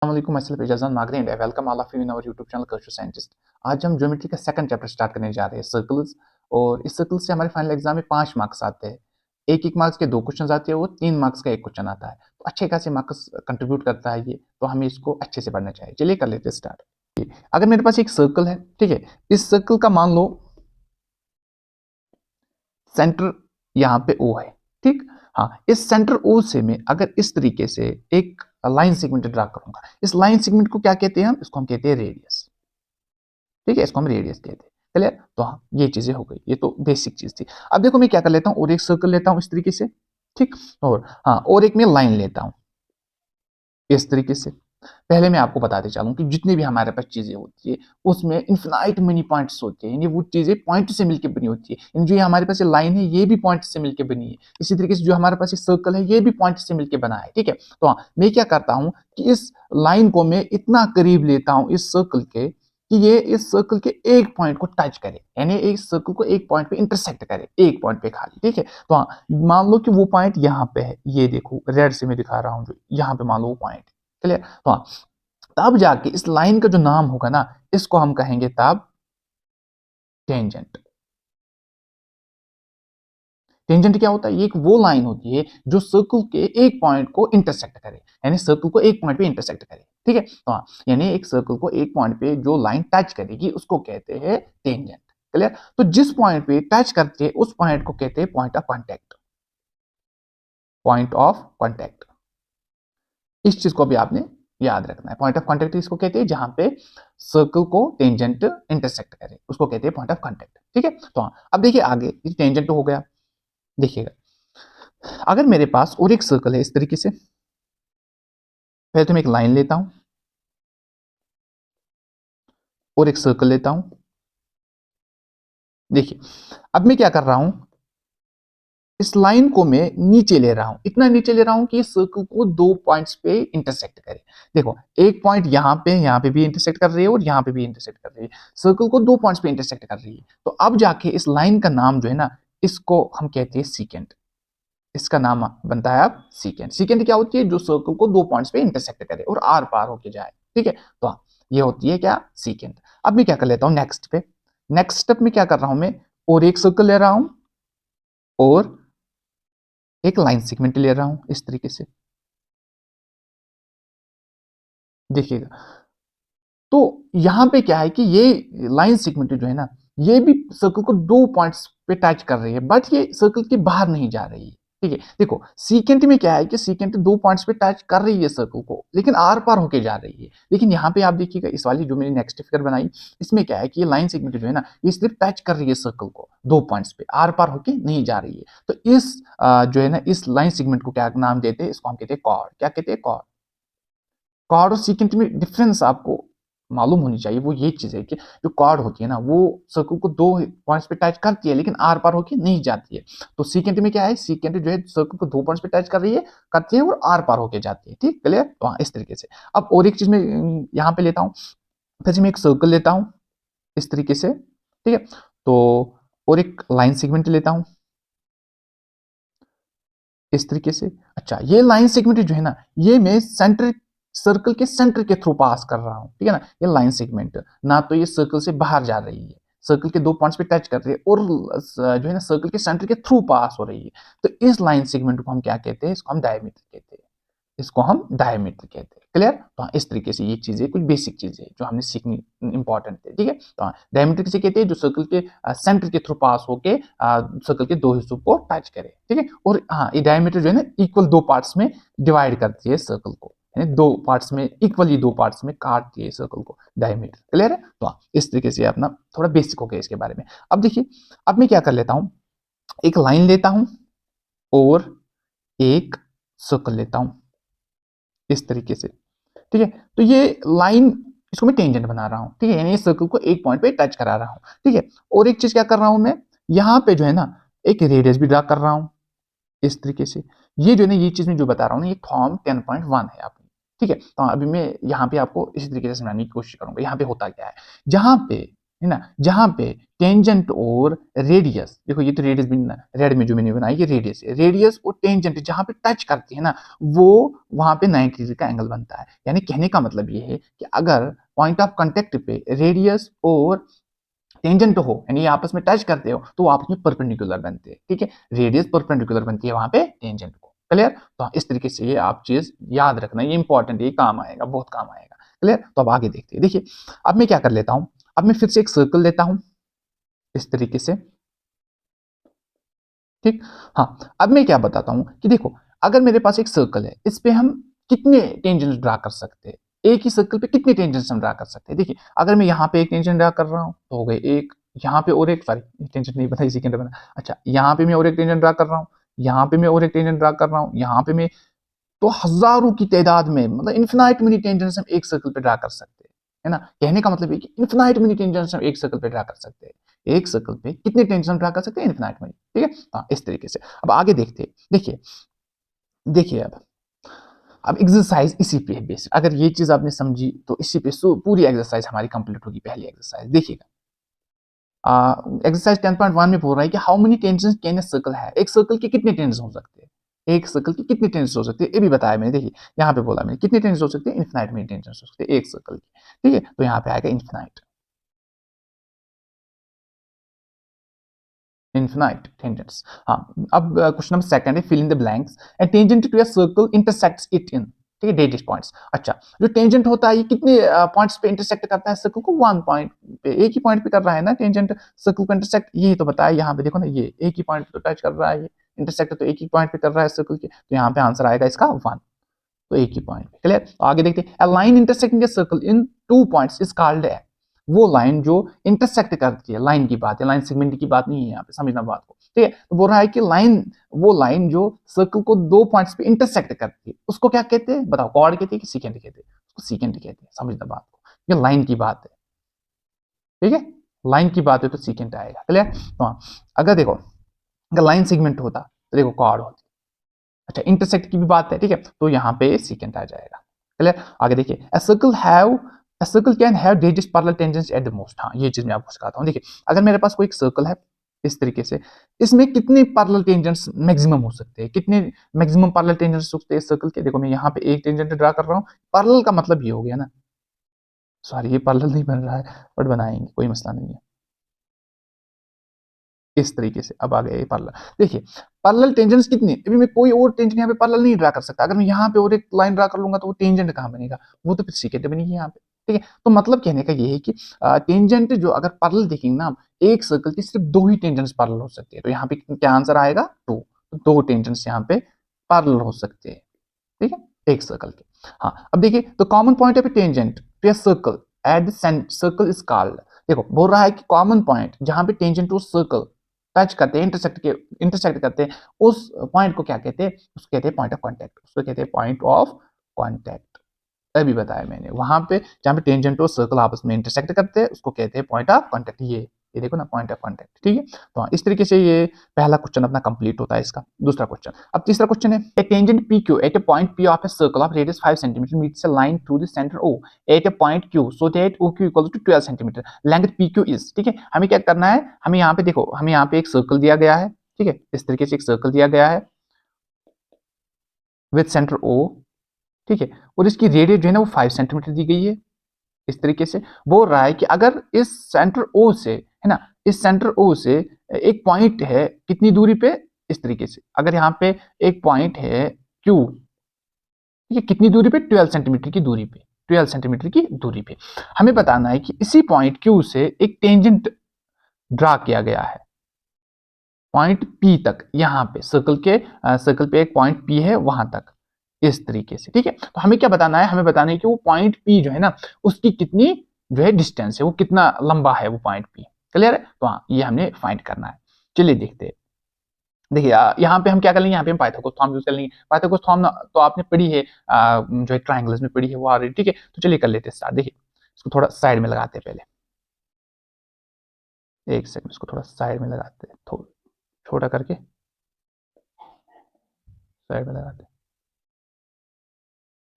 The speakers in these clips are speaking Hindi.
अस्सलामुअलैकुम welcome all of you in our YouTube channel कर्शु साइंटिस्ट। आज हम ज्योमेट्री का सेकंड चैप्टर स्टार्ट करने जा रहे हैं, सर्कल्स। और इस सर्कल से हमारे फाइनल एग्जाम में 5 मार्क्स आते हैं। एक मार्क्स के 2 क्वेश्चन आते हैं और 3 मार्क्स का 1 क्वेश्चन आता है, तो अच्छे खासे मार्क्स कंट्रीब्यूट करता है ये, तो हमें इसको अच्छे से पढ़ना चाहिए। चलिए कर लेते हैं स्टार्ट। अगर मेरे पास एक सर्कल है, ठीक है, इस सर्कल का मान लो सेंटर यहाँ पे ओ है, ठीक। हाँ, इस सेंटर ओ से मैं अगर इस तरीके से एक लाइन सेगमेंट ड्रा करूंगा, इस लाइन सेगमेंट को क्या कहते हैं हम? इसको हम कहते हैं रेडियस, ठीक है, इसको हम रेडियस कहते हैं। क्लियर? तो हाँ, ये चीजें हो गई, ये तो बेसिक चीज थी। अब देखो मैं क्या कर लेता हूँ, और एक सर्कल लेता हूँ इस तरीके से, ठीक। और हाँ, और एक मैं लाइन लेता हूँ इस तरीके से। पहले मैं आपको बताते चलूं कि जितनी भी हमारे पास चीजें होती है उसमें इन्फिनाइट मेनी पॉइंट्स होते हैं, यानी वो चीजें पॉइंट से मिलकर बनी होती है। जो ये हमारे पास ये लाइन है ये भी पॉइंट से मिलकर बनी है, इसी तरीके से जो हमारे पास ये सर्कल है ये भी पॉइंट से मिलकर बना है, ठीक है। तो हाँ, मैं क्या करता हूं कि इस लाइन को मैं इतना करीब लेता हूं इस सर्कल के कि ये इस सर्कल के एक पॉइंट को टच करे, यानी इस सर्कल को एक पॉइंट पे इंटरसेक्ट करे, एक पॉइंट पे खाली, ठीक है। तो हाँ, मान लो कि वो पॉइंट यहाँ पे है, ये देखो रेड से मैं दिखा रहा हूँ, जो यहाँ पे मान लो वो पॉइंट, क्लियर। तो हाँ, तब जाके इस लाइन का जो नाम होगा ना, इसको हम कहेंगे तब टेंजेंट। टेंजेंट क्या होता है? ये एक वो लाइन होती है जो सर्कल के एक पॉइंट को इंटरसेक्ट करे, यानी सर्कल को एक पॉइंट पे इंटरसेक्ट करे, ठीक है। तो हाँ, यानी एक सर्कल को एक पॉइंट पे जो लाइन टच करेगी उसको कहते हैं टेंजेंट। क्लियर? तो जिस पॉइंट पे टच करते हैं उस पॉइंट को कहते हैं point of contact. Point of contact, इस चीज को भी आपने याद रखना है। पॉइंट ऑफ कांटेक्ट इसको कहते हैं जहां पे सर्कल को टेंजेंट इंटरसेक्ट करे, उसको कहते हैं पॉइंट ऑफ कांटेक्ट, ठीक है। तो हाँ, अब देखिए आगे, टेंजेंट तो हो गया। देखिएगा, अगर मेरे पास और एक सर्कल है इस तरीके से, पहले तो मैं एक लाइन लेता हूं और एक सर्कल लेता हूं। देखिए, अब मैं क्या कर रहा हूं, इस लाइन को मैं नीचे ले रहा हूं, इतना नीचे ले रहा हूं कि इस सर्कल को 2 पॉइंट्स पे इंटरसेक्ट करे। देखो, एक पॉइंट यहाँ पे भी इंटरसेक्ट कर रही है और यहाँ पे भी इंटरसेक्ट कर रही है, सर्कल को 2 पॉइंट्स पे इंटरसेक्ट कर रही है। तो अब जाके इस लाइन का नाम जो है ना, इसको हम कहते हैं सीकेंट। इसका नाम बनता है अब सीकेंट। सीकेंट क्या होती है? जो सर्कल को 2 पॉइंट्स पे इंटरसेक्ट करे और आर पार होके जाए, ठीक है। तो हाँ, ये होती है क्या? सीकेंट। अब मैं क्या कर लेता हूँ नेक्स्ट पे, नेक्स्ट स्टेप में क्या कर रहा हूं मैं, और एक सर्कल ले रहा हूं और एक लाइन सेगमेंट ले रहा हूं इस तरीके से। देखिएगा, तो यहां पे क्या है कि ये लाइन सेगमेंट जो है ना, ये भी सर्कल को 2 पॉइंट्स पे टच कर रही है, बट ये सर्कल के बाहर नहीं जा रही है, ठीक है। देखो, सीकेंट में क्या है कि सीकेंट 2 पॉइंट्स पे टच कर रही है सर्कल को, लेकिन आर पार होके जा रही है। लेकिन यहाँ पे आप देखिएगा, इस वाली जो मैंने नेक्स्ट फिगर बनाई, इसमें क्या है कि ये लाइन सेगमेंट जो है ना, ये सिर्फ टच कर रही है सर्कल को 2 पॉइंट्स पे, आर पार होके नहीं जा रही है। तो इस जो है ना, इस लाइन सेगमेंट को क्या नाम देते हैं? इसको हम कहते हैं कॉर्ड। क्या कहते हैं? कॉर्ड। कॉर्ड और सीकेंट में डिफरेंस आपको मालूम होनी चाहिए। वो ये चीज है कि जो कॉर्ड होती है ना, वो सर्कल को 2 पॉइंट्स पे टच करती है लेकिन आर पार होके नहीं जाती है। तो सीकेंट में क्या है, सीकेंट जो है सर्कल को 2 पॉइंट्स पे टच कर रही है, करती है और आर पार होके जाती है, ठीक, क्लियर। तो हाँ, इस तरीके से। अब और एक चीज मैं यहाँ पे लेता हूँ, फिर से मैं एक सर्कल लेता हूँ इस तरीके से, ठीक है। तो और एक लाइन सेगमेंट लेता हूँ इस तरीके से। अच्छा, ये लाइन सेगमेंट जो है ना, ये मैं सेंटर, सर्कल के सेंटर के थ्रू पास कर रहा हूं, ठीक है ना। ये लाइन सेगमेंट ना तो ये सर्कल से बाहर जा रही है, सर्कल के 2 पॉइंट्स पे टच कर रही है, और जो है ना सर्कल के सेंटर के थ्रू पास हो रही है। तो इस लाइन सेगमेंट को हम क्या कहते हैं? इसको हम डायमीटर कहते हैं। इसको हम डायमीटर कहते हैं, क्लियर। तो हाँ, इस तरीके से ये चीजें कुछ बेसिक चीजें जो हमने सीखनी इंपॉर्टेंट है, ठीक है। तो हाँ, डायमीटर किसे कहते हैं? जो सर्कल के सेंटर के थ्रू पास होके सर्कल के 2 हिस्सों को टच करे, ठीक है। और हाँ, ये डायमीटर जो है ना, इक्वल 2 पार्ट्स में डिवाइड करती है सर्कल को, यानी 2 पार्ट्स में, इक्वली 2 पार्ट्स में काटती है सर्कल को, डायमीटर, क्लियर है। तो हाँ, इस तरीके से अपना थोड़ा बेसिक हो गया इसके बारे में। अब देखिए, अब मैं क्या कर लेता हूँ, एक लाइन लेता हूँ और एक सर्कल लेता हूँ इस तरीके से, ठीक है। तो ये लाइन, इसको मैं टेंजेंट बना रहा हूं, ठीक है, यानी इस सर्कल को एक पॉइंट पे टच करा रहा हूं, ठीक है। और एक चीज क्या कर रहा हूं मैं, यहां पे जो है ना, एक रेडियस भी ड्रा कर रहा हूं इस तरीके से। ये जो है ना, ये चीज मैं जो बता रहा हूं ना, ये फॉर्म 10.1 है आपकी, ठीक है। तो अभी मैं यहाँ पे आपको इसी तरीके से समझाने की कोशिश करूंगा। यहाँ पे होता क्या है, जहां पे है ना, जहां पे टेंजेंट और रेडियस, देखो ये तो रेडियस भी रेड में जो मैंने बनाई ये रेडियस है, रेडियस और टेंजेंट जहां पे टच करती है ना, वो वहां पे 90 डिग्री का एंगल बनता है। यानी कहने का मतलब ये है कि अगर पॉइंट ऑफ कांटेक्ट पे रेडियस और टेंजेंट हो, यानी आपस में टच करते हो, तो आपस में परपेंडिकुलर बनते हैं। ठीक है, रेडियस परपेंडिकुलर बनती है वहां पे टेंजेंट को। क्लियर? तो इस तरीके से ये आप चीज याद रखना, ये इंपॉर्टेंट, ये काम आएगा, बहुत काम आएगा। क्लियर? तो अब आगे देखते हैं। देखिए अब मैं क्या कर लेता हूं, अब मैं फिर से एक सर्कल लेता हूं इस तरीके से। ठीक, हाँ, अब मैं क्या बताता हूं कि देखो अगर मेरे पास एक सर्कल है, इस पे हम कितने टेंजेंट्स ड्रा कर सकते हैं, एक ही सर्कल पे कितने टेंजेंट्स हम ड्रा कर सकते हैं। देखिए अगर मैं यहाँ पे एक टेंजेंट ड्रा कर रहा हूँ तो हो गए एक, यहाँ पे और एक, सॉरी टेंजेंट नहीं बता, इसी के अंदर बना, अच्छा यहाँ पे मैं और एक टेंजेंट ड्रा कर रहा हूँ, यहाँ पे मैं और एक टेंजेंट ड्रा कर रहा हूँ, यहाँ पे मैं, तो हजारों की तादाद में, मतलब इन्फिनाइट मिनी टेंजेंट्स हम एक सर्कल पे ड्रा कर सकते हैं, है ना। कहने का मतलब है कि इन्फिनाइट मिनी टेंजेंट्स हम एक सर्कल पे ड्रा कर सकते हैं। एक सर्कल पे कितने टेंजेंट्स हम ड्रा कर सकते हैं? Infinite mini. ठीक है, हाँ इस तरीके से। अब आगे देखते हैं। देखिए देखिए अब एक्सरसाइज इसी पे है बेस, अगर ये चीज आपने समझी तो इसी पे पूरी एक्सरसाइज हमारी कंप्लीट होगी। पहली एक्सरसाइज देखिएगा, एक्सरसाइज 10.1 में बोल रहा है कि how many tangents can a circle है, एक सर्कल के कितने टेंजेंट्स हो सकते हैं, एक सर्कल की कितने टेंजेंट्स हो सकते हैं, ये भी बताया मैंने। देखिए यहाँ पे बोला मैंने कितने टेंजेंट्स हो सकते हैं, इन्फिनाइट मेनी टेंजेंट्स हो सकते हैं एक सर्कल की। ठीक है, तो यहाँ पे आएगा इन्फिनाइट, इन्फिनाइट टेंजेंट्स। हाँ, अब क्वेश्चन नंबर सेकंड है, fill in the blanks, a tangent to a circle intersects it in, ठीक है, डेट पॉइंट्स। अच्छा, जो टेंजेंट होता है ये कितने पॉइंट्स पे इंटरसेक्ट करता है सर्कल को? वन पॉइंट पे, एक ही पॉइंट पे कर रहा है ना टेंजेंट सर्कल को इंटरसेक्ट, यही तो बताया यहाँ पे। देखो ना, ये एक ही पॉइंट पे तो टच कर रहा है, ये इंटरसेक्ट तो एक ही पॉइंट पे कर रहा है सर्कल के, तो यहाँ पे आंसर आएगा इसका वन, तो एक ही पॉइंट पे। क्लियर? तो आगे देखते हैं, a line intersecting a circle in two points is called a, वो लाइन जो इंटरसेक्ट करती है, लाइन की बात है, लाइन सेगमेंट की बात नहीं है यहाँ पे, समझना बात को। ठीक है, तो बोल रहा है कि लाइन, वो लाइन जो सर्कल को दो पॉइंट्स पे इंटरसेक्ट करती है, उसको क्या कहते हैं बताओ? कॉर्ड कहते हैं कि सीकेंड कहते हैं? उसको सीकेंड कहते हैं, समझना बात को, ये लाइन की बात है। ठीक है, लाइन की बात है तो सीकेंड आएगा। क्लियर? तो हाँ, अगर देखो अगर लाइन सेगमेंट होता तो देखो कॉर्ड होती, अच्छा इंटरसेक्ट की भी बात है, ठीक है, तो यहाँ पे सीकेंट आ जाएगा। क्लियर? आगे देखिए, a circle can have digits parallel tangents at the most, हाँ ये चीज मैं आपको सिखाता हूँ। देखिए अगर मेरे पास कोई एक सर्कल है इस तरीके से, इसमें कितने पैरेलल टेंजेंट्स मैक्सिमम हो सकते हैं, कितने मैक्सिमम पैरेलल टेंजेंट्स हो सकते हैं सर्कल के? देखो मैं यहाँ पे एक टेंजेंट ड्रा कर रहा हूँ, पैरेलल का मतलब ये हो गया ना, सॉरी ये पैरेलल नहीं बन रहा है, बट बनाएंगे, कोई मसला नहीं है। इस तरीके से अब आ गया ये पैरेलल। देखिए पैरेलल टेंजेंट्स कितनी, अभी मैं कोई और टेंजेंट यहाँ पे पैरेलल नहीं ड्रा कर सकता, अगर मैं यहाँ पे और एक लाइन ड्रा कर लूंगा तो वो टेंजेंट कहाँ बनेगा? वो तो फिर सीकेंट बनेगी यहाँ पे। ठीक है, तो मतलब कहने का ये है कि टेंजेंट जो अगर पैरेलल देखेंगे ना, एक सर्कल की सिर्फ दो ही टेंजेंट्स पैरेलल हो सकते हैं, तो यहाँ पे क्या आंसर आएगा? टू, दो टेंजेंट्स यहाँ पे पैरेलल हो सकते हैं। ठीक है, एक सर्कल के। हाँ अब देखिए, तो common point of a tangent to a circle at the circle is called, देखो बोल रहा है कि कॉमन पॉइंट जहां पे टेंजेंट टू सर्कल टच करते हैं, इंटरसेक्ट करते हैं, उस पॉइंट को क्या कहते हैं? उसको कहते हैं पॉइंट ऑफ कांटेक्ट, उसको कहते हैं पॉइंट ऑफ कांटेक्ट। अभी बताया मैंने, वहां पे जहां पे टेंजेंट और सर्कल आपस में इंटरसेक्ट करते हैं उसको कहते हैं पॉइंट ऑफ कांटेक्ट। ये देखो ना, पॉइंट ऑफ कांटेक्ट। ठीक है, तो इस तरीके से ये पहला क्वेश्चन अपना कंप्लीट होता है इसका। दूसरा क्वेश्चन, अब तीसरा क्वेश्चन है, a tangent P Q at a point P of a circle of radius 5 centimetre meets a line through the centre O at a point Q so that O Q equal to 12 centimetre, length P Q is. ठीक है, हमें क्या करना है, हमें यहाँ पे देखो, हमें यहाँ पे एक सर्कल दिया गया है, ठीक है, इस तरीके से एक सर्कल दिया गया है विद सेंटर ओ, ठीक है, और इसकी रेडियस जो है ना वो 5 सेंटीमीटर दी गई है। इस तरीके से बोल रहा है कि अगर इस सेंटर ओ से, है ना, इस सेंटर ओ से एक पॉइंट है कितनी दूरी पे, इस तरीके से अगर यहाँ पे एक पॉइंट है क्यू, ठीक है, कितनी दूरी पे? 12 सेंटीमीटर की दूरी पे, 12 सेंटीमीटर की दूरी पे हमें बताना है कि इसी पॉइंट क्यू से एक टेंजेंट ड्रा किया गया है पॉइंट पी तक, यहाँ पे सर्कल पे एक पॉइंट पी है वहां तक, इस तरीके से। ठीक है, तो हमें क्या बताना है, हमें बताना है कि वो पॉइंट पी जो है ना उसकी कितनी जो है डिस्टेंस है, वो कितना लंबा है वो पॉइंट पी। क्लियर है? तो हाँ ये हमने फाइंड करना है। चलिए देखते हैं। देखिए यहाँ पे हम क्या कर लेंगे, यहाँ पे हम पाइथागोरस थ्योरम यूज कर लेंगे। पाइथागोरस थ्योरम तो आपने पढ़ी है, जो है ट्रायंगल्स में पढ़ी है वो ऑलरेडी। ठीक है, तो चलिए कर लेते हैं स्टार्ट। देखिए इसको थोड़ा साइड में लगाते हैं पहले, एक सेकंड, इसको थोड़ा साइड में लगाते हैं, थोड़ा छोटा करके साइड में लगाते हैं।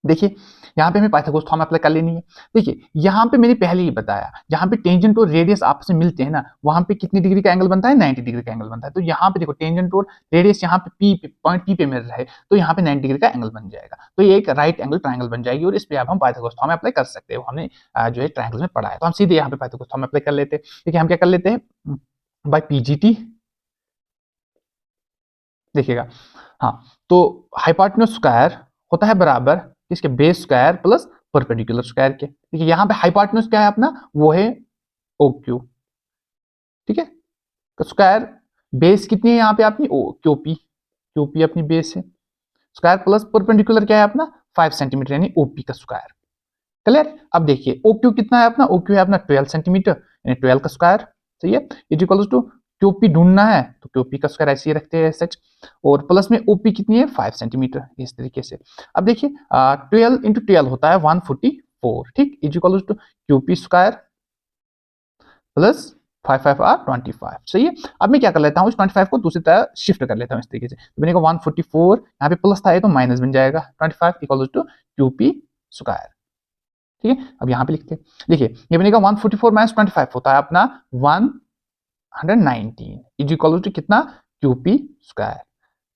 देखिए यहाँ पे हमें पाइथागोरस थ्योरम अप्लाई कर लेनी है। देखिए यहाँ पे मैंने पहले ही बताया, जहाँ पे टेंजेंट और रेडियस आपस में मिलते हैं ना, वहां पे कितनी डिग्री का एंगल बनता है, 90 डिग्री का एंगल बनता है। तो यहाँ पे देखो टेंजेंट और रेडियस यहाँ पे पॉइंट पी पे मिल रहा है, तो यहाँ पे 90 डिग्री का एंगल बन जाएगा। तो ये एक राइट एंगल ट्राइंगल बन जाएगी और इस पे अब हम पाइथागोरस थ्योरम अप्लाई कर सकते हैं। वो हमने जो है ट्राइंगल में पढ़ा है, तो हम सीधे यहाँ पे पाइथागोरस थ्योरम अप्लाई कर लेते हैं। ठीक है, हम क्या कर लेते हैं, बाय पीजीटी। देखिएगा, हाँ, तो हाइपोटेन्यूज स्क्वायर होता है बराबर इसके base square plus perpendicular square के। देखिए यहाँ पे हाइपोटेन्यूज क्या है अपना, वो है ओ क्यू। ठीक है, तो स्क्वायर बेस कितनी है यहाँ पे अपनी, ओ क्यूपी, क्यूपी अपनी बेस है। स्क्वायर प्लस परपेंडिकुलर क्या है अपना, 5 सेंटीमीटर यानी ओपी का स्क्वायर। क्लियर। अब देखिए ओ क्यू कितना है अपना, ओ क्यू है अपना 12 सेंटीमीटर यानी 12 का स्क्वायर। सही है, इज इक्वल टू क्यूपी ढूंढना है तो क्यूपी का स्क्वायर ऐसे ही रखते हैं सच, और प्लस में ओपी कितनी है 5 सेंटीमीटर, इस तरीके से। अब देखिए 12 इंटू 12 होता है 144। ठीक, is equal to QP square plus 5 5 सही है। अब मैं क्या कर लेता हूँ, इस 25 को दूसरी तरह शिफ्ट कर लेता हूँ इस तरीके से, तो बनेगा 144, यहाँ पे प्लस था ये तो माइनस बन जाएगा, 25 इक्वल टू क्यूपी स्क्वायर। ठीक है, अब यहाँ पे लिखते हैं, देखिए ये बनेगा 144 माइनस 25 होता है अपना 119 इज इक्वल टू कितना, क्यूपी स्क्वायर।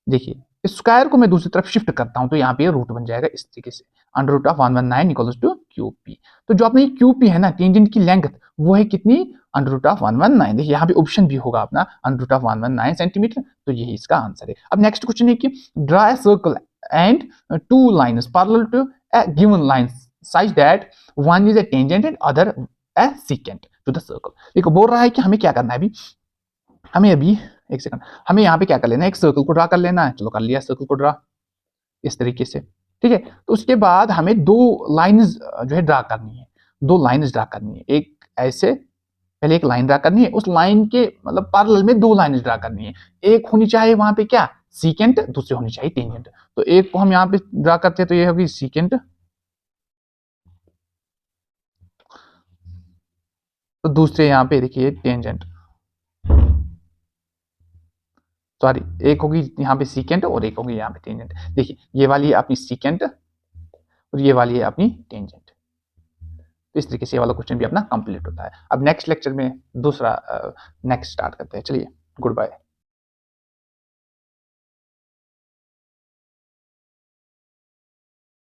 देखिए इस स्क्वायर को मैं दूसरी तरफ शिफ्ट करता हूं तो यहाँ पे रूट बन जाएगा इस तरीके से, under root of 119 equals to QP. तो जो अपनी क्यूपी है ना, टेंजेंट की लेंथ, वो है कितनी, अंडर रूट ऑफ 119। देखिए यहाँ पे ऑप्शन भी होगा अपना अंडर रूट ऑफ 119 सेंटीमीटर, तो यही इसका आंसर है। अब नेक्स्ट क्वेश्चन है कि draw a circle and two lines parallel to a given line such that one is a tangent and other a secant to the circle. देखो बोल रहा है कि हमें क्या करना है, अभी हमें अभी एक सेकंड, हमें यहाँ पे क्या कर लेना है, एक सर्कल को ड्रा कर लेना है। चलो कर लिया सर्कल को ड्रा इस तरीके से। ठीक है, तो उसके बाद हमें दो लाइंस जो है ड्रा करनी है, दो लाइंस ड्रा करनी है। एक ऐसे पहले एक लाइन ड्रा करनी है, उस लाइन के मतलब पैरेलल में दो लाइन ड्रा करनी है। एक होनी चाहिए वहां पे क्या, सीकेंट, दूसरी होनी चाहिए टेंजेंट। तो एक को हम यहाँ पे ड्रा करते हैं तो ये होगी सीकेंट, तो दूसरे यहाँ पे देखिए टेंजेंट, सॉरी एक होगी यहाँ पे सीकेंट और एक होगी यहाँ पे टेंजेंट। देखिए ये वाली है अपनी सीकेंट और ये वाली है अपनी टेंजेंट। तो इस तरीके से ये वाला क्वेश्चन भी अपना कंप्लीट होता है। अब नेक्स्ट लेक्चर में दूसरा नेक्स्ट स्टार्ट करते हैं। चलिए, गुड बाय।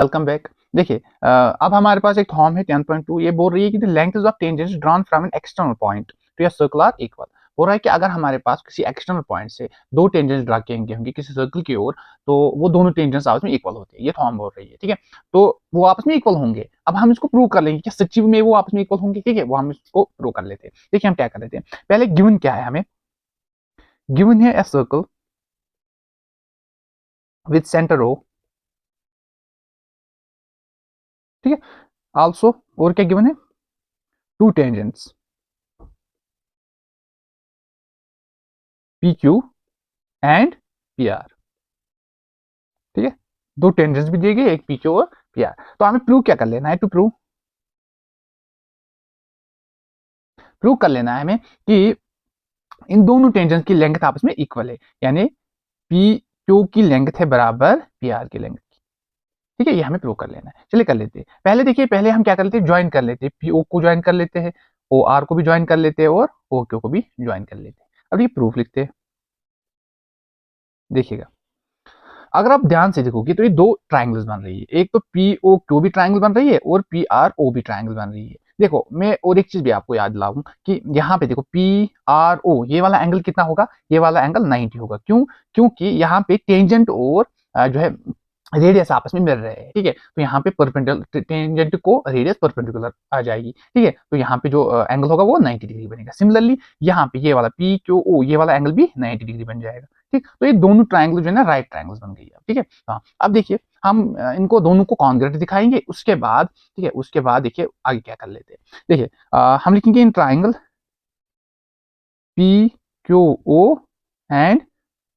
Welcome back. देखिए अब हमारे पास एक थॉर्म है 10.2, ये बोल रही है कि the length of tangents drawn from an external point to a circle are equal. बोल रहा है कि अगर हमारे पास किसी एक्सटर्नल पॉइंट से दो टेंजेंट्स ड्रा किए होंगे किसी सर्कल की ओर, तो वो दोनों टेंजेंट्स आपस में इक्वल होते हैं, ये थॉर्म बोल रही है। ठीक है, तो वो आपस में इक्वल होंगे। अब हम इसको प्रूव कर लेंगे कि सच्ची में वो आपस में इक्वल होंगे। ठीक है, वो हम इसको प्रूव कर लेते हैं। देखिए हम क्या कर लेते हैं, पहले गिवन क्या है, हमें गिवन है a circle with centre O. ठीक है, आल्सो और क्या गिवन है, two tangents P Q and P R. ठीक है, दो टेंजेंट्स भी दिए गए, एक पी क्यू और पी आर। तो हमें प्रूव क्या कर लेना है, टू प्रूव कर लेना है हमें कि इन दोनों टेंजेंट्स की लेंथ आपस में इक्वल है, यानी पी क्यू की लेंथ है बराबर पी आर की लेंथ। ठीक है, ये हमें प्रूव कर लेना है। चलिए कर लेते हैं। पहले देखिए, पहले हम क्या कर लेते हैं, ज्वाइन कर लेते हैं, पी ओ को ज्वाइन कर लेते हैं, ओ आर को भी ज्वाइन कर लेते हैं और ओ क्यू को भी ज्वाइन कर लेते हैं। अब ये प्रूफ लिखते हैं। देखिएगा, अगर आप ध्यान से देखोगे तो ये दो ट्राइंगल्स बन रही है, एक तो पी ओ क्यू भी ट्राइंगल बन रही है और पी आर ओ भी ट्राइंगल बन रही है। देखो मैं और एक चीज भी आपको याद दिलाऊं कि यहाँ पे देखो पी आर ओ, ये वाला एंगल कितना होगा, ये वाला एंगल 90 होगा। क्यों, क्योंकि यहाँ पे टेंजेंट और जो है रेडियस आपस में मिल रहे हैं। ठीक है, तो यहाँ पे परपेंडिकुलर टेंजेंट को रेडियस परपेंडिकुलर आ जाएगी। ठीक है, तो यहाँ पे जो एंगल होगा वो 90 डिग्री बनेगा। सिमिलरली यहाँ पे ये वाला पी क्यू ओ, ये वाला एंगल भी 90 डिग्री बन जाएगा। ठीक, तो ये दोनों ट्राइंगल जो है ना राइट ट्राइंगल्स बन गई है। ठीक है, हाँ अब देखिए हम इनको दोनों को कॉन्ग्रुएंट दिखाएंगे, उसके बाद ठीक है, उसके बाद देखिए आगे क्या कर लेते हैं। देखिए हम लिखेंगे in triangle P Q O and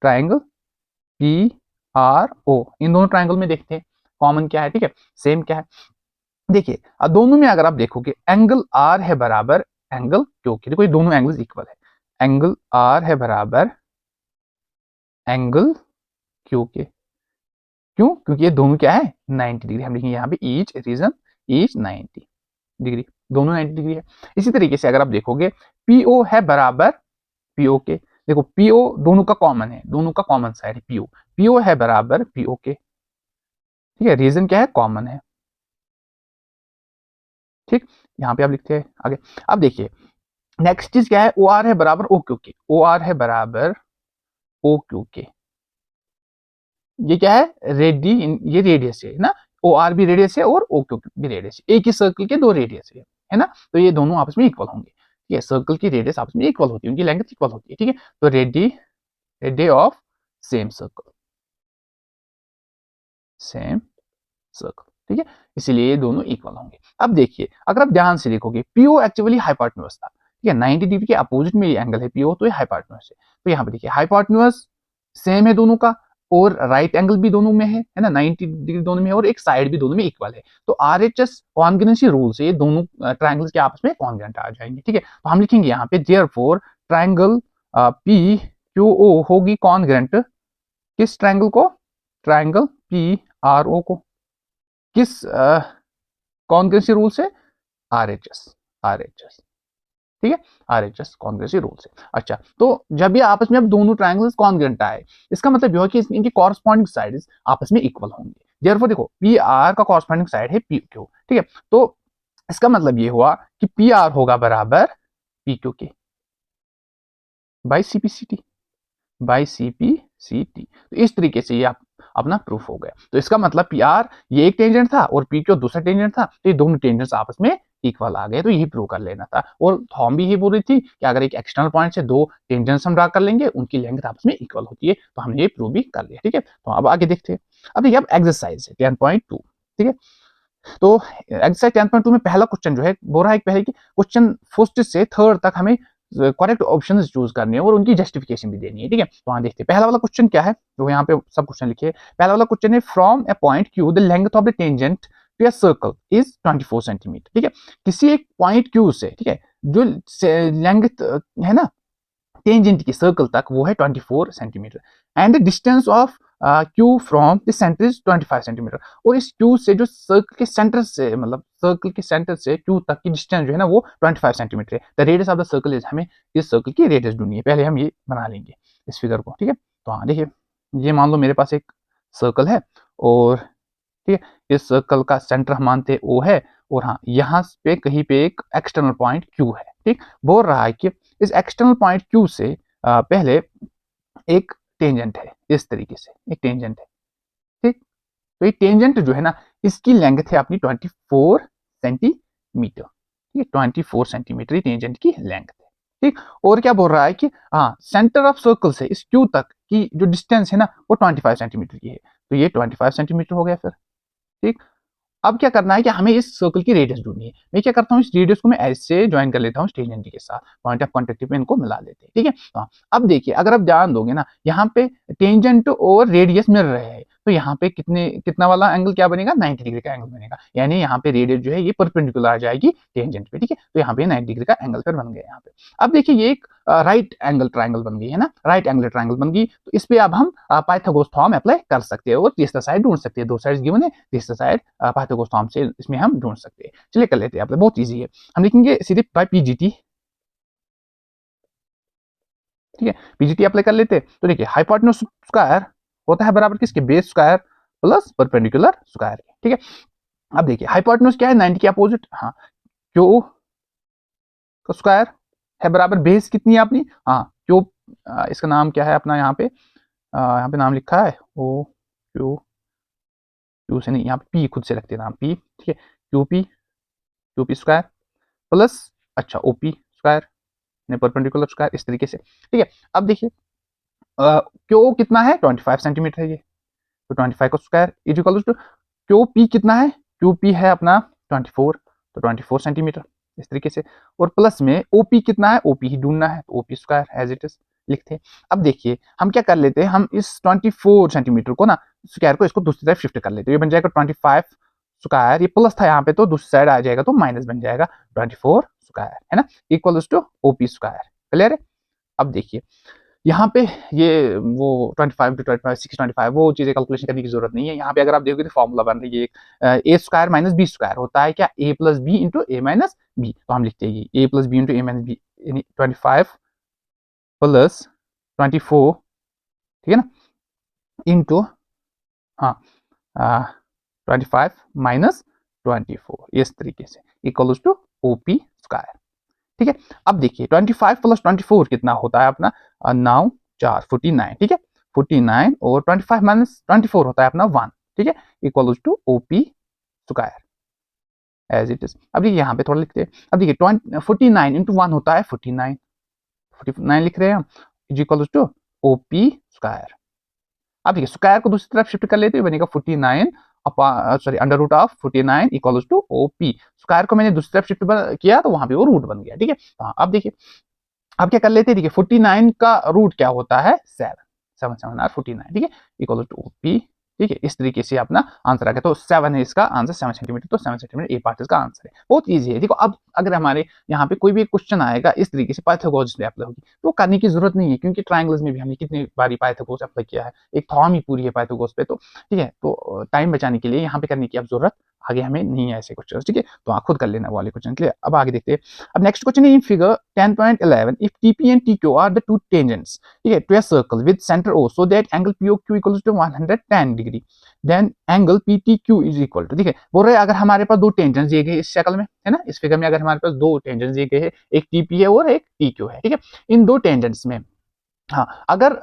triangle P R O, इन दोनों ट्राइंगल में देखते हैं कॉमन क्या है। ठीक है, सेम क्या है। देखिए अब दोनों में अगर आप देखोगे एंगल आर है बराबर एंगल क्यू के। देखो ये दोनों एंगल्स इक्वल है, एंगल आर है बराबर एंगल क्यू के। क्यों? क्योंकि ये दोनों क्या है 90 डिग्री। हम लिखेंगे यहाँ पे ईच रीजन ईच 90 डिग्री, दोनों 90 डिग्री है। इसी तरीके से अगर आप देखोगे पीओ है बराबर पीओ के, देखो पीओ दोनों का कॉमन है, दोनों का कॉमन साइड है पीओ, पीओ है बराबर पीओ के, ठीक है, रीजन क्या है कॉमन है, ठीक। यहाँ पे आप लिखते हैं आगे। अब देखिए नेक्स्ट चीज क्या है, ओ आर है बराबर ओ क्यू के, ओ आर है बराबर ओ क्यू के, ये क्या है ये रेडियस है ना, ओ आर भी रेडियस है और ओ क्यू भी रेडियस है, एक ही सर्कल के दो रेडियस है ना, तो ये दोनों आपस में इक्वल होंगे, ठीक है, सर्कल की रेडियस आपस में इक्वल होती है, उनकी लेंथ इक्वल होती है, ठीक है, तो ready of same circle, same circle, ठीक है, इसीलिए ये दोनों इक्वल होंगे। अब देखिए अगर आप ध्यान से देखोगे पीओ एक्चुअली हाइपोटेन्यूज था, ठीक है, 90 डिग्री के अपोजिट में ये एंगल है पीओ, तो ये हाइपोटेन्यूज है, तो यहाँ पे देखिए हाइपोटेन्यूज सेम है दोनों का, और राइट एंगल भी दोनों में है ना, 90 डिग्री दोनों में है, और एक साइड भी दोनों में इक्वल है, तो आरएचएस कॉन्ग्रुएंसी रूल से ये दोनों ट्रायंगल्स के आपस में कॉन्ग्रुएंट आ जाएंगे, ठीक है, तो हम लिखेंगे यहाँ पे therefore triangle P Q O होगी कॉन्ग्रुएंट किस ट्रायंगल को, ट्रायंगल पी आर ओ को, किस कॉन्ग्रुएंसी रूल से, आरएचएस, आरएचएस, ठीक है, आरएचएस कॉन्ग्रुएंसी रूल से। अच्छा तो जब ये आपस में अब दोनों ट्रायंगल्स कॉन्ग्रुएंट आए, इसका मतलब यह है कि इनकी कॉरस्पॉन्डिंग साइड्स आपस में इक्वल होंगे, देयरफॉर देखो पी आर का कॉरस्पॉन्डिंग साइड है पी क्यू, ठीक है, तो इसका मतलब ये हुआ कि पी आर होगा बराबर पी क्यू के बाई सीपीसीटी, बाई सीपीसीटी, तो इस तरीके से ये अपना प्रूफ हो गया, तो इसका मतलब पी आर ये एक टेंजेंट था और पी क्यू दूसरा टेंजेंट था, तो ये दोनों टेंजेंट्स आपस में इक्वल आ गए, तो यही प्रूव कर लेना था, और थॉम भी यही बोल रही थी कि अगर एक एक्सटर्नल पॉइंट से दो टेंजेंट्स हम ड्रा कर लेंगे उनकी लेंथ आपस में इक्वल होती है, तो हमने ये प्रूव भी कर लिया, ठीक है, तो अब आगे देखते हैं। अब देखिए अब एक्सरसाइज है 10.2, ठीक है, तो एक्सरसाइज 10.2 में पहला क्वेश्चन जो है बोल रहा है पहले कि क्वेश्चन फर्स्ट से थर्ड तक हमें करेक्ट ऑप्शन चूज करने हैं और उनकी जस्टिफिकेशन भी देनी है, ठीक है, तो वहां देखते हैं पहला वाला क्वेश्चन क्या है, तो यहाँ पे सब क्वेश्चन लिखे, पहला वाला क्वेश्चन है from a point Q the length of the tangent to a circle is 24 centimetre, ठीक है, किसी एक पॉइंट क्यू से, ठीक है, जो लेंथ है ना टेंजेंट की सर्कल तक वो है 24 centimetre, and the distance of Q from the centre is 25 centimetre, और इस क्यू से जो सर्कल के सेंटर से मतलब सर्कल के सेंटर से क्यू तक की डिस्टेंस जो है ना वो 25 सेंटीमीटर है, the radius of the circle is, हमें इस सर्कल की रेडियस ढूंढनी है, पहले हम ये बना लेंगे इस फिगर को, ठीक है, तो हाँ देखिए ये मान लो मेरे पास एक सर्कल है और ठीक है इस सर्कल का सेंटर हम मानते ओ है, और हाँ यहाँ पे कहीं पे एक एक्सटर्नल पॉइंट क्यू है, ठीक, बोल रहा है कि इस एक्सटर्नल पॉइंट क्यू से पहले एक टेंजेंट है, इस तरीके से एक टेंजेंट है, ठीक, तो ये टेंजेंट जो है ना इसकी लेंथ है अपनी 24 सेंटीमीटर, ठीक है, 24 सेंटीमीटर टेंजेंट की लेंथ है, ठीक, और क्या बोल रहा है कि हाँ सेंटर ऑफ सर्कल से इस क्यू तक की जो डिस्टेंस है ना वो 25 सेंटीमीटर की है, तो ये 25 सेंटीमीटर हो गया फिर, ठीक, अब क्या करना है कि हमें इस सर्कल की रेडियस ढूंढनी है, मैं क्या करता हूँ इस रेडियस को मैं ऐसे ज्वाइन कर लेता हूँ टेंजेंट के साथ, पॉइंट ऑफ कॉन्टेक्ट पे इनको मिला लेते हैं, ठीक है, हाँ अब देखिए अगर आप ध्यान दोगे ना यहाँ पे टेंजेंट और रेडियस मिल रहे हैं, तो यहाँ पे कितना वाला एंगल क्या बनेगा 90 डिग्री का एंगल बनेगा, यानी यहाँ पे रेडियस जो है ये परपेंडिकुलर आ जाएगी टेंजेंट पे, ठीक है, तो यहाँ पे 90 डिग्री का एंगल फिर बन गया यहाँ पे। अब देखिए ये एक राइट एंगल ट्रायंगल बन गई है ना, राइट एंगल ट्रायंगल बन गई, तो इस पे अब हम पाइथागोरस थ्योरम अप्लाई कर सकते हैं और तीसरा साइड ढूंढ सकते हैं, दो साइड गिवन है, तीसरा साइड पाइथागोरस थ्योरम से इसमें हम ढूंढ सकते हैं, चलिए कर लेते हैं, आप बहुत ईजी है, हम लिखेंगे सीधे बाय पीजीटी, ठीक है, पीजीटी अप्लाई कर लेते हैं, तो देखिए हाइपोटेन्यूज स्क्वायर होता है बराबर किसके base square plus perpendicular square, ठीक है, अब देखिए हाइपोटेन्यूज क्या है 90 के अपोजिट, हाँ क्यू का स्क्वायर है बराबर बेस कितनी है अपनी, हाँ क्यू इसका नाम क्या है अपना यहाँ पे नाम लिखा है ओ क्यू, क्यू से नहीं यहाँ पे पी खुद से रखते हैं नाम पी, ठीक है, क्यू पी स्क्वायर प्लस अच्छा ओपी स्क्वायर ने परपेंडिकुलर स्क्वायर इस तरीके से, ठीक है, अब देखिए क्यू कितना है 25 सेंटीमीटर है ये, तो 25 का square is equal to Q P कितना है, क्यू पी है अपना 24, तो 24 सेंटीमीटर इस तरीके से, और प्लस में ओपी कितना है, ओपी ही ढूंढना है, तो OP square as it is लिखते हैं। अब देखिए हम क्या कर लेते हैं, हम इस 24 सेंटीमीटर को ना स्क्वायर को इसको दूसरी तरफ शिफ्ट कर लेते हैं, ये बन जाएगा 25 स्क्वायर, ये प्लस था यहाँ पे तो दूसरी साइड आ जाएगा तो माइनस बन जाएगा 24 स्क्वायर है ना, equal to OP square, clear है। अब देखिए यहाँ पे ये वो 25 to 25 625 वो चीजें कैलकुलेशन करने की जरूरत नहीं है। यहाँ पे अगर आप देखोगे तो फॉर्मूला बन रही है ए स्क्वायर माइनस बी स्क्वायर होता है क्या, ए प्लस बी इंटू ए माइनस बी। तो हम लिखते हैं ए प्लस बी इंटू ए माइनस बी, 25 प्लस 24, ठीक है ना, इंटू हाँ 25 माइनस 24, इस तरीके से इक्वल्स टू ओपी स्क्वायर। ठीक है, अब देखिए 25 प्लस 24 कितना होता है अपना 9 4 49, ठीक है, 49 और 25 माइनस 24 होता है अपना 1, ठीक है, equals to OP square as it is. अब देखिए यहाँ पे थोड़ा लिखते हैं, अब देखिए 49 इंटू 1 होता है 49, 49 लिख रहे हैं हम, is equals to OP square. अब देखिए स्क्वायर को दूसरी तरफ शिफ्ट कर लेते हैं, बनेगा 49 sorry under root of 49 equals to OP. Square को मैंने दूसरी तरफ शिफ्ट किया तो वहां पे वो रूट बन गया, ठीक है। हाँ अब देखिए, अब क्या कर लेते हैं, देखिए 49 का रूट क्या होता है 7, 7 7 आर 49, ठीक है, इक्वल टू ओपी। ठीक है, इस तरीके से अपना आंसर आ गया। तो 7 है इसका आंसर, 7 सेंटीमीटर, तो 7 सेंटीमीटर ए पार्ट इसका आंसर है। बहुत इजी है। देखो अब अगर हमारे यहाँ पे कोई भी क्वेश्चन आएगा इस तरीके से पाइथागोरस पे अप्लाई होगी तो करने की जरूरत नहीं है, क्योंकि ट्रायंगल्स में भी हमने कितनी बारी पाइथागोरस अप्लाई किया है, एक थॉर्म ही पूरी है पाइथागोरस पे। तो ठीक है, तो टाइम बचाने के लिए यहाँ पे करने की अब जरूरत आगे हमें नहीं है ऐसे क्वेश्चन, ठीक है, तो आप खुद कर लेना वाले क्वेश्चन के लिए। अब आगे देखते हैं। अब नेक्स्ट क्वेश्चन है in figure 10.11 if TP and TQ are the two tangents, ठीक है, to a circle with centre O so that angle POQ equals to 110 degree, then angle PTQ is equal to, ठीक है, बोल रहे अगर हमारे पास दो टेंजेंट्स दिए गए इस शक्ल में, है ना, इस फिगर में अगर हमारे पास दो टेंजेंट्स दिए गए हैं, एक TP है और एक TQ है, ठीक है, इन दो टेंजेंट्स में हाँ अगर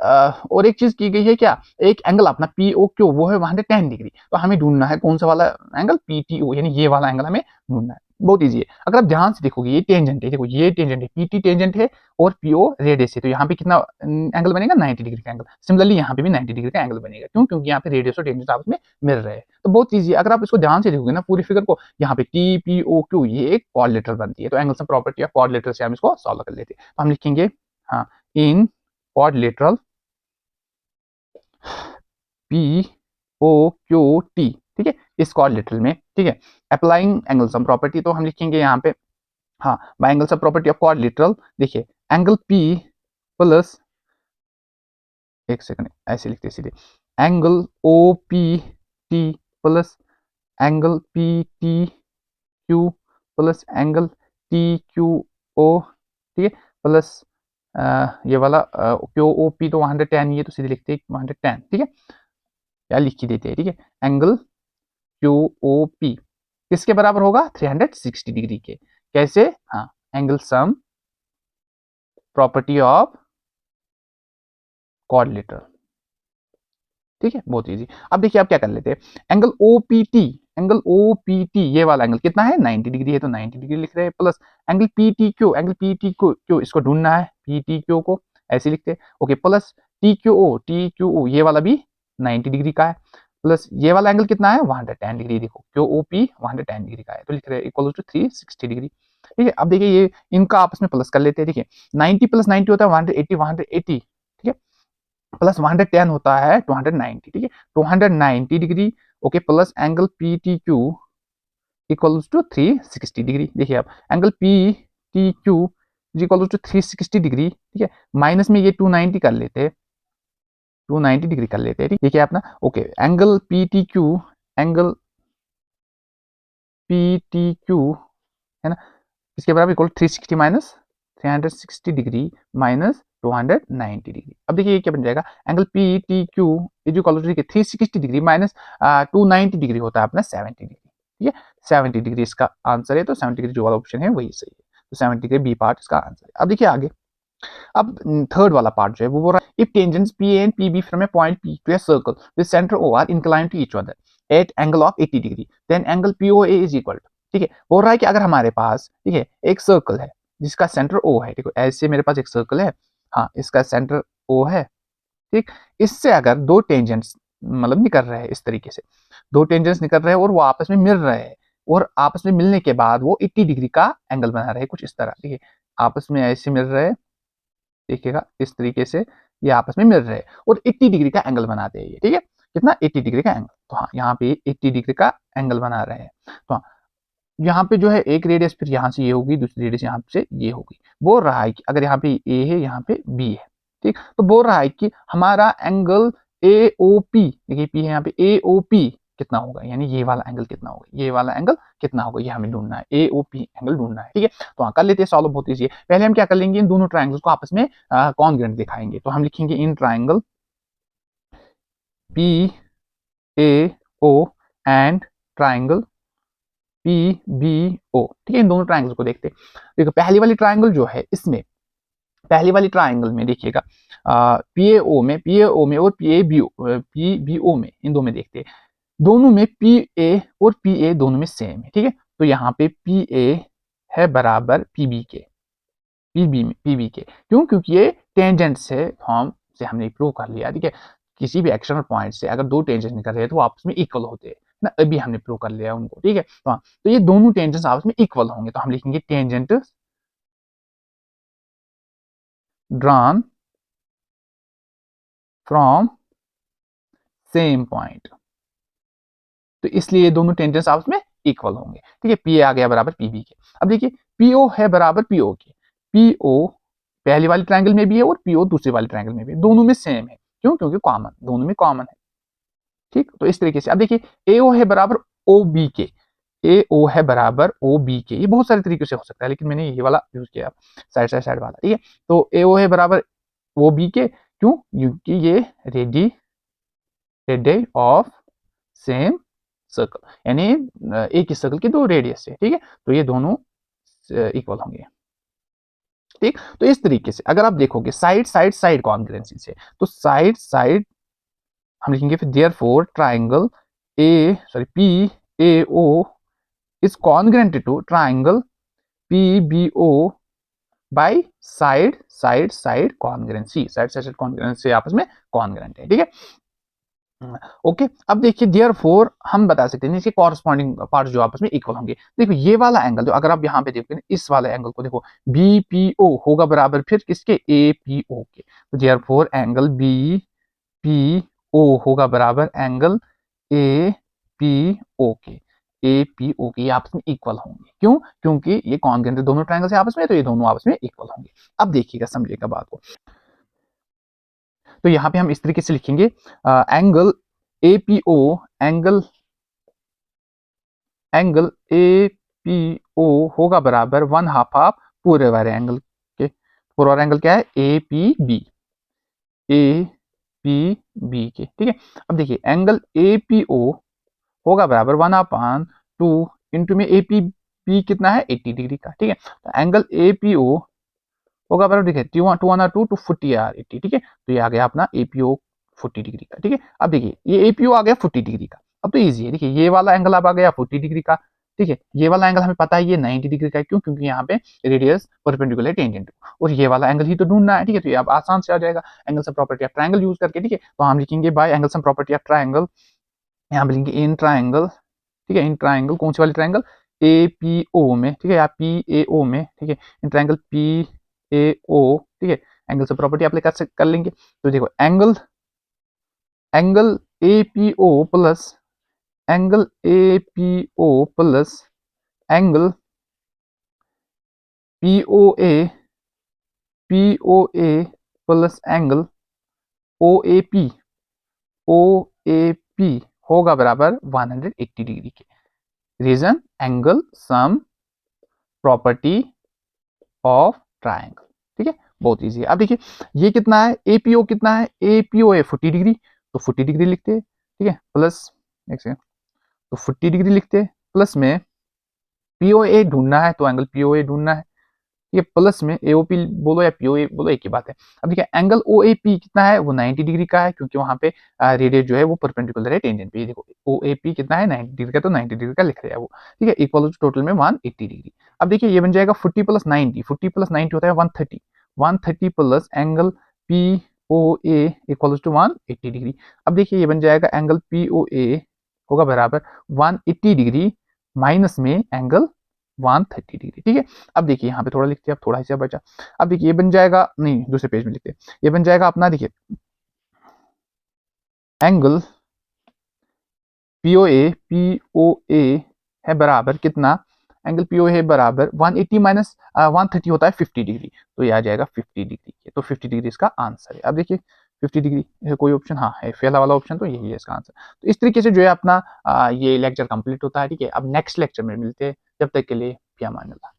और एक चीज की गई है क्या, एक एंगल अपना POQ वो है 110 डिग्री, तो हमें ढूंढना है कौन सा वाला एंगल, PTO, यानी ये वाला एंगल हमें ढूंढना है। बहुत इजी है, अगर आप ध्यान से देखोगे ये टेंजेंट है, देखो ये टेंजेंट है, PT टेंजेंट है और PO रेडियस है, तो यहाँ पे कितना एंगल बनेगा 90 डिग्री का एंगल। सिमिलरली यहाँ पे भी 90 डिग्री का एंगल बनेगा, क्यों, क्योंकि यहाँ पे रेडियस और टेंजेंट आपस में मिल रहे हैं। तो बहुत ईजी, अगर आप इसको ध्यान से देखोगे ना पूरी फिगर को, यहाँ पे TPOQ ये एक क्वाड्रिलेटरल बनती है, तो angle sum property of quadrilateral से हम इसको सॉल्व कर लेते हैं। तो हम लिखेंगे हाँ इन क्वाड्रिलेटरल POQT, ठीक है, इस क्वाड्रिलेटरल में, ठीक है, अप्लाइंग एंगल सम प्रॉपर्टी, तो हम लिखेंगे यहाँ पे हाँ bye angle sum property of quadrilateral, देखिए एंगल P प्लस, एक सेकंड ऐसे लिखते सीधे, angle OPT plus angle PTQ plus angle TQO, ठीक है, प्लस ये वाला QOP तो 110 ये तो सीधे लिखते हैं 110, ठीक है, या लिख ही देते हैं, ठीक है, एंगल QOP किसके बराबर होगा 360 डिग्री के, कैसे, हाँ angle sum property of quadrilateral, ठीक है, बहुत इजी। अब देखिए आप क्या कर लेते हैं, एंगल OPT, एंगल OPT ये वाला एंगल कितना है 90 डिग्री है, तो 90 डिग्री लिख रहे हैं, plus angle PTQ, angle PTQ इसको ढूंढना है, PTQ को ऐसे लिखते हैं, ओके, प्लस TQO ये वाला भी 90 डिग्री का है, प्लस ये वाला एंगल कितना है 110 डिग्री, देखो QOP 110 डिग्री का है, तो लिख रहे हैं इक्वल टू 360 डिग्री, ठीक है। अब देखिए ये इनका आपस में प्लस कर लेते हैं, देखिए 90 प्लस 90 होता है 180, ठीक है, प्लस 110 होता है 290, ठीक है, 290 degree, okay, plus angle PTQ equals to 360 degree, देखिए आप angle PTQ equals to 360 degree, ठीक है, माइनस में ये 290 कर लेते हैं, 290 डिग्री कर लेते हैं, ठीक है अपना, ओके, एंगल PTQ है ना, इसके बराबर equal 360 minus 360 degree minus 290 degree. अब देखिए ये क्या बन जाएगा, angle PTQ is equal to 360 degree minus 290 degree होता है अपना 70 डिग्री, ठीक है, 70 डिग्री इसका आंसर है, तो 70 डिग्री जो वाला ऑप्शन है वही सही है, तो 70 डिग्री बी पार्ट इसका आंसर है। अब देखिए आगे, अब थर्ड वाला पार्ट जो है वो बोल रहा है if tangents PA and PB from a point P to a circle with centre O are inclined to each other at angle of 80 degree then angle POA is equal to, ठीक है, बोल रहा है कि अगर हमारे पास, ठीक है, एक सर्कल है जिसका सेंटर O है, देखो ऐसे मेरे पास एक सर्कल है, हाँ इसका सेंटर O है, ठीक, इससे अगर दो टेंजेंट्स मतलब निकल रहे हैं इस तरीके से, दो टेंजेंट्स निकल रहे हैं और वो आपस में मिल रहे हैं, और आपस में मिलने के बाद वो 80 डिग्री का एंगल बना रहे हैं कुछ इस तरह, ठीक है, आपस में ऐसे मिल रहे हैं, देखिएगा इस तरीके से ये आपस में मिल रहे हैं और 80 डिग्री का एंगल बनाते हैं ये, ठीक है, कितना 80 डिग्री का एंगल, तो हाँ यहाँ पे 80 डिग्री का एंगल बना रहे हैं, तो हाँ यहाँ पे जो है एक रेडियस फिर यहाँ से ये होगी, दूसरी रेडियस यहाँ से ये होगी, बोल रहा है कि अगर यहाँ पे ए है यहाँ पे बी है, ठीक। तो बोल रहा है कि हमारा एंगल AOP, देखिए P है यहाँ पे, AOP कितना होगा, यानी ये वाला एंगल कितना होगा, ये वाला एंगल कितना होगा, ये हमें ढूंढना है, AOP एंगल ढूंढना है। ठीक है, तो हाँ कर लेते हैं सॉल्व, बहुत ईजी है। पहले हम क्या कर लेंगे, इन दोनों ट्राइंगल्स को आपस में कॉन्ग्रुएंट दिखाएंगे। तो हम लिखेंगे in triangle PAO and triangle PBO। ठीक है, इन दोनों ट्राइंगल्स को देखते हैं। देखो पहली वाली ट्राइंगल जो है, इसमें पहली वाली ट्राइंगल में देखिएगा PAO में और PBO में, इन दो में देखते हैं, दोनों में PA और PA दोनों में सेम है। ठीक है, तो यहाँ पे PA है बराबर PB के, PB के क्यों, क्योंकि ये टेंजेंट से फॉर्म से हमने प्रूव कर लिया। ठीक है, किसी भी एक्सटर्नल पॉइंट से अगर दो टेंजेंट निकल रहे हैं तो वो आपस में इक्वल होते हैं ना, अभी हमने प्रूव कर लिया उनको। ठीक है, तो हाँ, तो ये दोनों टेंजेंट्स आपस में इक्वल होंगे, तो हम लिखेंगे tangent drawn from same point, तो इसलिए ये दोनों टेंजेंट्स आपस में इक्वल होंगे। ठीक है, पी आ गया बराबर पीबी के। अब देखिए पीओ है बराबर पीओ के, पीओ पहली वाली ट्रायंगल में भी है और पीओ दूसरी वाली ट्रायंगल में भी है, दोनों में सेम है। क्यों, क्योंकि कॉमन, दोनों में कॉमन है। ठीक, तो इस तरीके से अब देखिए एओ है बराबर ओ बी के, एओ है बराबर ओ बी के, ये बहुत सारे तरीके से हो सकता है, लेकिन मैंने ये वाला यूज किया, साइड वाला। ठीक है, तो एओ है बराबर ओ बी के, क्यों, क्योंकि ये रेडी ऑफ सेम सर्कल, यानी एक ही सर्कल की दो रेडियस है। ठीक है, तो ये दोनों इक्वल होंगे। ठीक, तो इस तरीके से अगर आप देखोगे साइड कॉन्ग्रुएंसी से, तो साइड हम लिखेंगे फिर therefore triangle P A O is congruent to triangle PBO by side congruency आपस में कॉन्ग्रुएंट है। ठीक है, ओके। अब देखिए देयरफॉर हम बता सकते हैं इसके कॉरस्पॉन्डिंग पार्ट जो आपस में इक्वल होंगे। देखो ये वाला एंगल जो, अगर आप यहाँ पे देखो इस वाले एंगल को देखो, BPO होगा बराबर फिर किसके, APO के, तो देयरफॉर एंगल BPO होगा बराबर एंगल APO के, APO के, ये आपस में इक्वल होंगे। क्यों, क्योंकि ये कॉन्ग्रुएंट है दोनों ट्रायंगल से आपस में, तो ये दोनों आपस में इक्वल होंगे। अब देखिएगा, समझिएगा बात को, तो यहाँ पे हम इस तरीके से लिखेंगे एंगल APO एंगल APO होगा बराबर 1/2 ऑफ पूरे वाले एंगल के, पूरा वाला एंगल क्या है, APB के। ठीक है, अब देखिए एंगल APO होगा बराबर 1/2 इंटू में APB कितना है, 80 डिग्री का। ठीक है, तो एंगल APO होगा बराबर, देखिए 2 टू 40 आर 80। ठीक है, तो ये आ गया अपना APO 40 डिग्री का। ठीक है, अब देखिए ये APO आ गया 40 डिग्री का। अब तो इजी है, देखिए ये वाला एंगल अब आ गया 40 डिग्री का। ठीक है, ये वाला एंगल हमें पता है ये 90 डिग्री का है, क्यों, क्योंकि यहाँ पे रेडियस परपेंडिकुलर टेंजेंट, और ये वाला एंगल ही तो ढूंढना है। ठीक है, तो ये अब आसान से आ जाएगा angle sum property of triangle use करके। ठीक है, तो हम लिखेंगे bye angle sum property of triangle, यहाँ पे लिखेंगे इन ट्रायंगल। ठीक है, इन ट्रायंगल कौन सी वाली ट्रायंगल, APO में। ठीक है, या PAO में। ठीक है, इन ट्रायंगल PAO। ठीक है, एंगल से प्रॉपर्टी अप्लाई कर लेंगे। तो देखो angle APO plus angle APO plus angle POA plus angle OAP होगा बराबर 180 डिग्री के। Reason angle sum property of triangle. ठीक है, बहुत इजी है। अब देखिए ये कितना है, APO कितना है, APO है 40 डिग्री, तो 40 डिग्री लिखते हैं। ठीक है, प्लस एक सेकंड, तो 40 डिग्री लिखते हैं, प्लस में POA ढूंढना है, तो एंगल POA ढूंढना है। ये प्लस में AOP बोलो या POA बोलो, एक ही बात है। अब देखिए एंगल OAP कितना है, वो 90 डिग्री का है, क्योंकि वहां पे रेडियस जो है वो परपेंडिकुलर है टेंजेंट पे। देखो OAP कितना है, 90 डिग्री का, तो 90 डिग्री का लिख रहे हैं वो। ठीक है, इक्वल टोटल में 180 डिग्री। अब देखिए ये बन जाएगा 40 प्लस 90 होता है 130 plus angle POA equal to 180 degree. अब देखिए ये बन जाएगा एंगल POA होगा बराबर 180 डिग्री माइनस में एंगल 130 डिग्री। ठीक है, अब देखिए यहाँ पे थोड़ा लिखते हैं, अब थोड़ा हिस्सा बचा। अब देखिए ये बन जाएगा, नहीं दूसरे पेज में लिखते हैं, ये बन जाएगा अपना, देखिए एंगल POA है बराबर कितना, एंगल POA है बराबर 180 माइनस 130 होता है 50 डिग्री, तो ये आ जाएगा 50 डिग्री है, तो 50 डिग्री इसका आंसर है। अब देखिए 50 डिग्री कोई ऑप्शन, हाँ है पहला वाला ऑप्शन, तो यही है इसका आंसर। तो इस तरीके से जो है अपना ये लेक्चर कंप्लीट होता है, ठीक है। अब नेक्स्ट लेक्चर में मिलते हैं, जब तक के लिए फिर अमान अल्लाह।